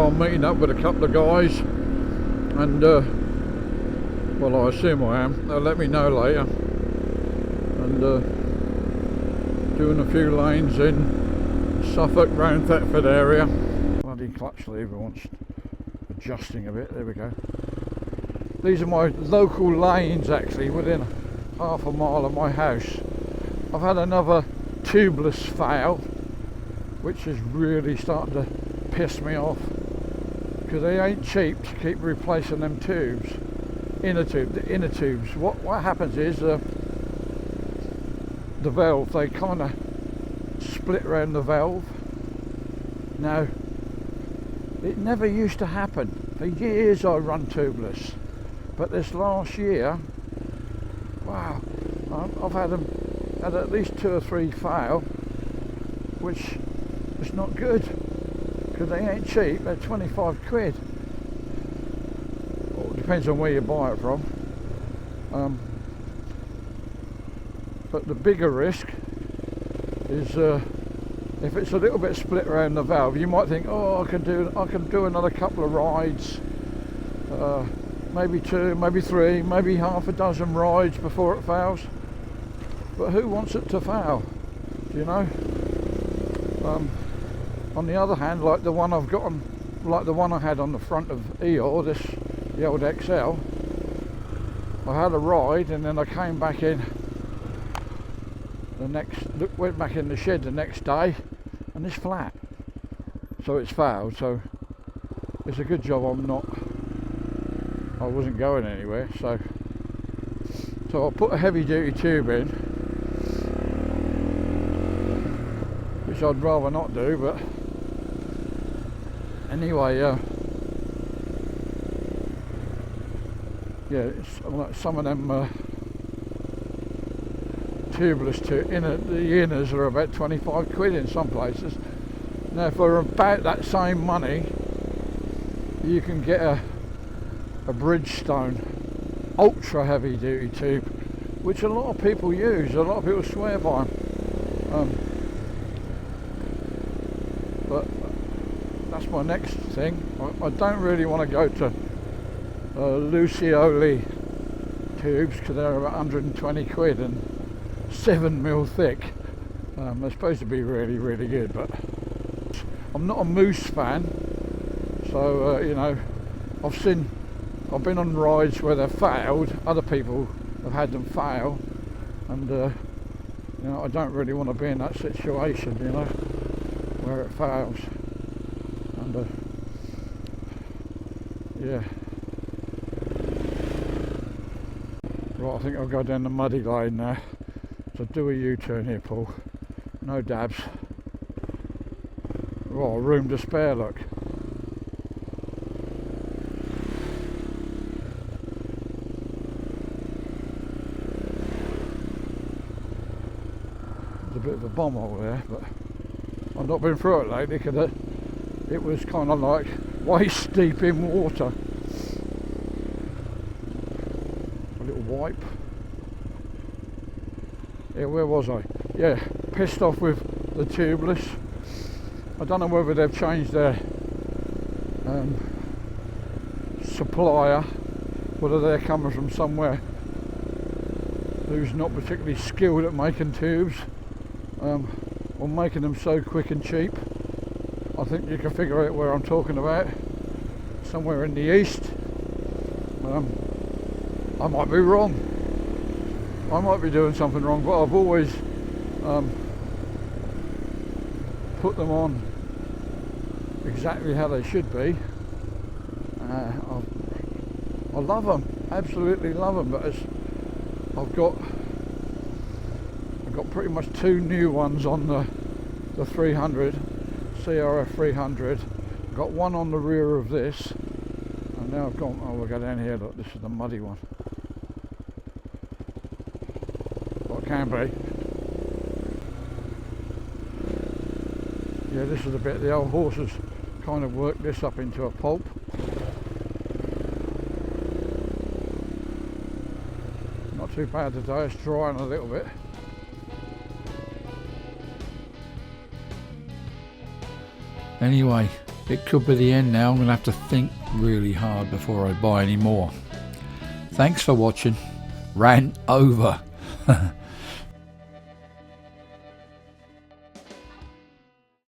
I'm meeting up with a couple of guys, and well, I assume I am. They'll let me know later. And doing a few lanes in Suffolk round Thetford area. Bloody clutch lever wants adjusting a bit. There we go. These are my local lanes, actually, within half a mile of my house. I've had another tubeless fail, which is really starting to piss me off, because they ain't cheap to keep replacing them tubes. The inner tubes. What happens is the valve, they kind of split around the valve. Now, it never used to happen. For years I run tubeless, but this last year, wow, I've had at least 2 or 3 fail, which is not good, because they ain't cheap. They're 25 quid. Well, it depends on where you buy it from. But the bigger risk is if it's a little bit split around the valve. You might think, oh, I can do another couple of rides, maybe 2, maybe 3, maybe half a dozen rides before it fails. But who wants it to fail? Do you know? On the other hand, like the one I've got on, like the one I had on the front of Eeyore, the old XL, I had a ride and then I came back in went back in the shed the next day, and it's flat, so it's failed. So it's a good job I wasn't going anywhere. So I put a heavy duty tube in, which I'd rather not do, but anyway, yeah, it's like some of them tubeless the inners are about 25 quid in some places. Now for about that same money you can get a Bridgestone ultra heavy duty tube, which a lot of people use, a lot of people swear by them. But that's my next thing. I don't really want to go to Lucioli tubes, because they're about 120 quid and 7mm thick. They're supposed to be really, really good, but I'm not a Moose fan, so you know, I've been on rides where they've failed. Other people have had them fail, and you know, I don't really want to be in that situation, you know, where it fails. And yeah, right, I think I'll go down the muddy lane now. So do a U-turn here, Paul. No dabs. Oh, room to spare, look. There's a bit of a bomb over there, but I've not been through it lately because it was kind of like waist deep in water. A little wipe. Yeah, where was I? Yeah, pissed off with the tubeless. I don't know whether they've changed their supplier, whether they're coming from somewhere who's not particularly skilled at making tubes, or making them so quick and cheap. I think you can figure out where I'm talking about. Somewhere in the east. I might be wrong. I might be doing something wrong, but I've always put them on exactly how they should be. I love them, absolutely love them, but I've got pretty much 2 new ones on the 300, CRF 300. I've got one on the rear of this, and now I've got, oh, we'll go down here, look, this is the muddy one. What can be. Yeah, this is the bit the old horses kind of worked this up into a pulp. Not too bad today, it's drying a little bit. Anyway, it could be the end now. I'm going to have to think really hard before I buy any more. Thanks for watching. Rant over.